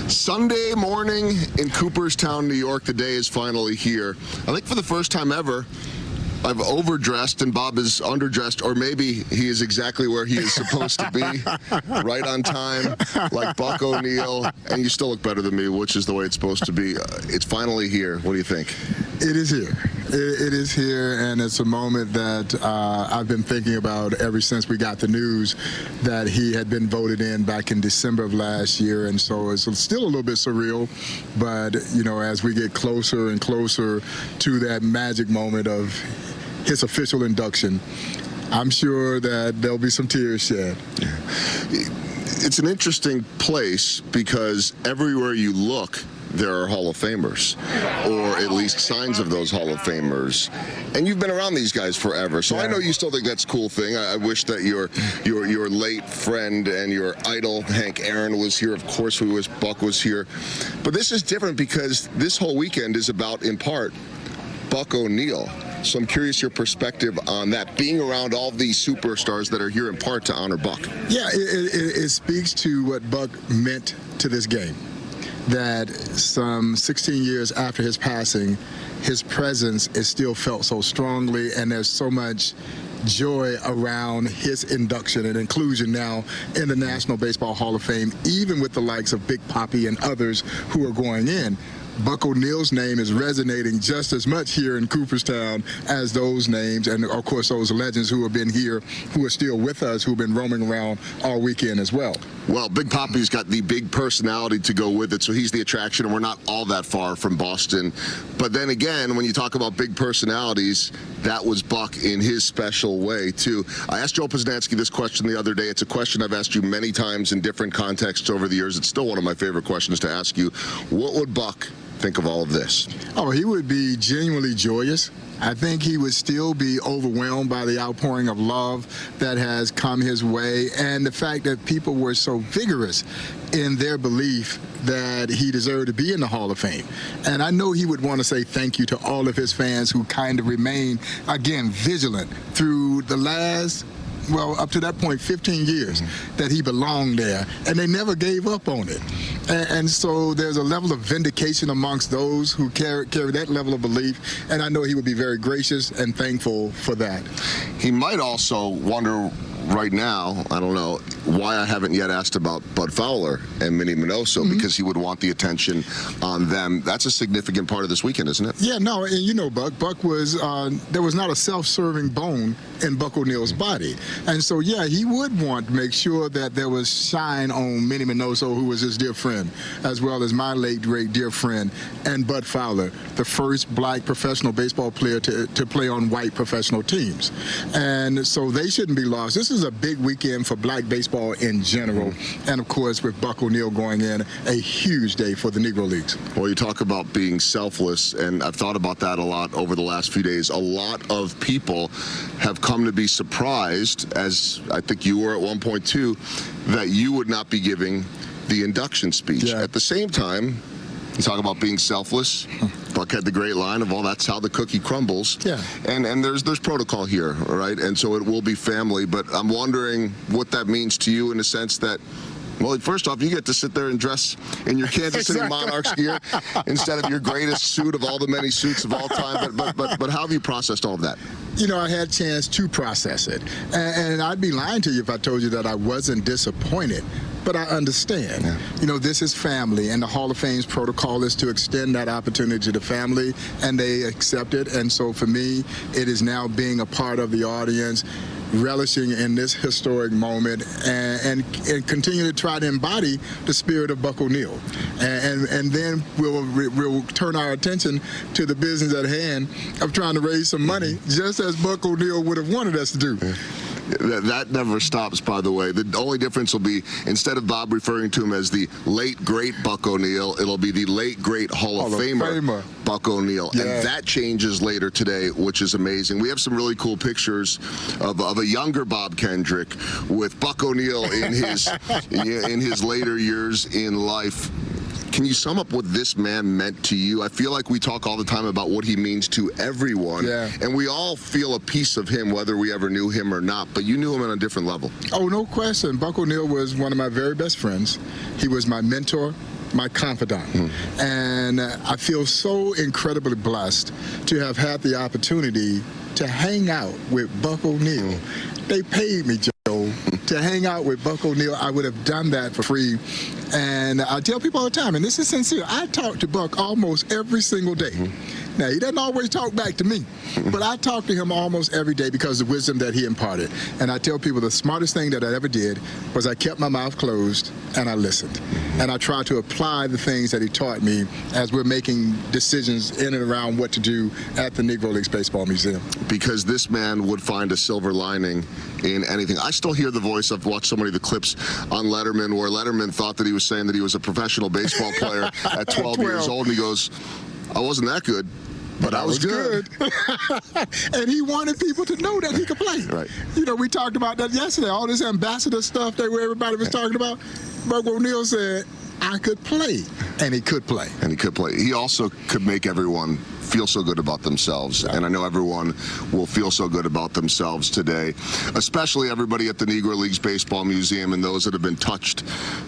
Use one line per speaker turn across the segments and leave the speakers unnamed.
Sunday morning in Cooperstown, New York. The day is finally here. I think for the first time ever, I've overdressed and Bob is underdressed, or maybe he is exactly where he is supposed to be, right on time, like Buck O'Neil, and you still look better than me, which is the way it's supposed to be. It's finally here. What do you think?
It is here. It is here, and it's a moment that I've been thinking about ever since we got the news that he had been voted in back in December of last year, and so it's still a little bit surreal, but, you know, as we get closer and closer to that magic moment of his official induction, I'm sure that there'll be some tears shed.
It's an interesting place because everywhere you look, there are Hall of Famers, or at least signs of those Hall of Famers. And you've been around these guys forever, so I know you still think that's a cool thing. I wish that your late friend and your idol, Hank Aaron, was here. Of course, we wish Buck was here. But this is different because this whole weekend is about, in part, Buck O'Neil. So I'm curious your perspective on that, being around all these superstars that are here in part to honor Buck.
Yeah, it speaks to what Buck meant to this game. That some 16 years after his passing, his presence is still felt so strongly, and there's so much joy around his induction and inclusion now in the National Baseball Hall of Fame, even with the likes of Big Papi and others who are going in. Buck O'Neil's name is resonating just as much here in Cooperstown as those names, and of course those legends who have been here, who are still with us, who've been roaming around all weekend as well.
Well, Big Papi's got the big personality to go with it, so he's the attraction, and we're not all that far from Boston. But then again, when you talk about big personalities, that was Buck in his special way, too. I asked Joe Posnanski this question the other day. It's a question I've asked you many times in different contexts over the years. It's still one of my favorite questions to ask you. What would Buck think of all of this?
Oh, he would be genuinely joyous. I think he would still be overwhelmed by the outpouring of love that has come his way, and the fact that people were so vigorous in their belief that he deserved to be in the Hall of Fame. And I know he would want to say thank you to all of his fans who kind of remained, again, vigilant through the last, well, up to that point, 15 years that he belonged there, and they never gave up on it. And so there's a level of vindication amongst those who carry that level of belief, and I know he would be very gracious and thankful for that.
He might also wonder right now, I don't know, why I haven't yet asked about Bud Fowler and Minnie Minoso, because he would want the attention on them. That's a significant part of this weekend, isn't it?
Yeah, no, and you know, Buck was, there was not a self-serving bone in Buck O'Neil's body. And so, yeah, he would want to make sure that there was shine on Minnie Minoso, who was his dear friend, as well as my late, great dear friend, and Bud Fowler, the first black professional baseball player to play on white professional teams. And so they shouldn't be lost. This is a big weekend for black baseball in general, and of course with Buck O'Neil going in, a huge day for the Negro Leagues.
Well, you talk about being selfless, and I've thought about that a lot over the last few days. A lot of people have come to be surprised, as I think you were at one point too, that you would not be giving the induction speech.
Yeah.
At the same time, you talk about being selfless. Buck had the great line of, well, that's how the cookie crumbles.
Yeah.
And there's protocol here, right? And so it will be family. But I'm wondering what that means to you in the sense that, well, first off, you get to sit there and dress in your Kansas City Monarchs gear instead of your greatest suit of all the many suits of all time. But how have you processed all of that?
You know, I had a chance to process it. And I'd be lying to you if I told you that I wasn't disappointed. But I understand. Yeah. You know, this is family, and the Hall of Fame's protocol is to extend that opportunity to the family, and they accept it. And so for me, it is now being a part of the audience, relishing in this historic moment, and continue to try to embody the spirit of Buck O'Neil. And then we'll turn our attention to the business at hand of trying to raise some money, just as Buck O'Neil would have wanted us to do.
Yeah. That never stops, by the way. The only difference will be, instead of Bob referring to him as the late, great Buck O'Neil, it'll be the late, great Hall of Famer Buck O'Neil. Yeah. And that changes later today, which is amazing. We have some really cool pictures of a younger Bob Kendrick with Buck O'Neil in his later years in life. Can you sum up what this man meant to you? I feel like we talk all the time about what he means to everyone, and we all feel a piece of him, whether we ever knew him or not, but you knew him on a different level.
Oh, no question. Buck O'Neil was one of my very best friends. He was my mentor. my confidant. And I feel so incredibly blessed to have had the opportunity to hang out with Buck O'Neil. They paid me, Joe, to hang out with Buck O'Neil. I would have done that for free. And I tell people all the time, and this is sincere, I talk to Buck almost every single day. Now, he doesn't always talk back to me, but I talk to him almost every day because of the wisdom that he imparted. And I tell people the smartest thing that I ever did was I kept my mouth closed and I listened. And I tried to apply the things that he taught me as we're making decisions in and around what to do at the Negro Leagues Baseball Museum.
Because this man would find a silver lining in anything. I still hear the voice. I've watched so many of the clips on Letterman where Letterman thought that he was saying that he was a professional baseball player at 12 years old, and he goes, I wasn't that good. But I was good.
And he wanted people to know that he could play.
Right.
You know, we talked about that yesterday, all this ambassador stuff that everybody was talking about. Buck O'Neil said, I could play. And he could play.
And he could play. He also could make everyone feel so good about themselves. Yeah. And I know everyone will feel so good about themselves today, especially everybody at the Negro Leagues Baseball Museum and those that have been touched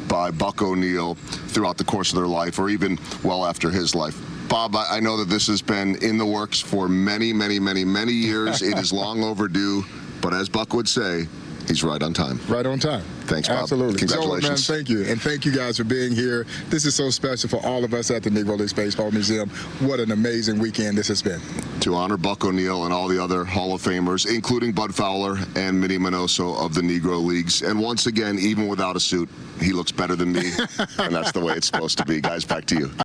by Buck O'Neil throughout the course of their life or even well after his life. Bob, I know that this has been in the works for many, many, many, many years. It is long overdue, but as Buck would say, he's right on time.
Right on time.
Thanks, Bob.
Absolutely.
Congratulations.
So, man, thank you. And thank you guys for being here. This is so special for all of us at the Negro Leagues Baseball Museum. What an amazing weekend this has been.
To honor Buck O'Neil and all the other Hall of Famers, including Bud Fowler and Minnie Minoso of the Negro Leagues. And once again, even without a suit, he looks better than me. And that's the way it's supposed to be. Guys, back to you.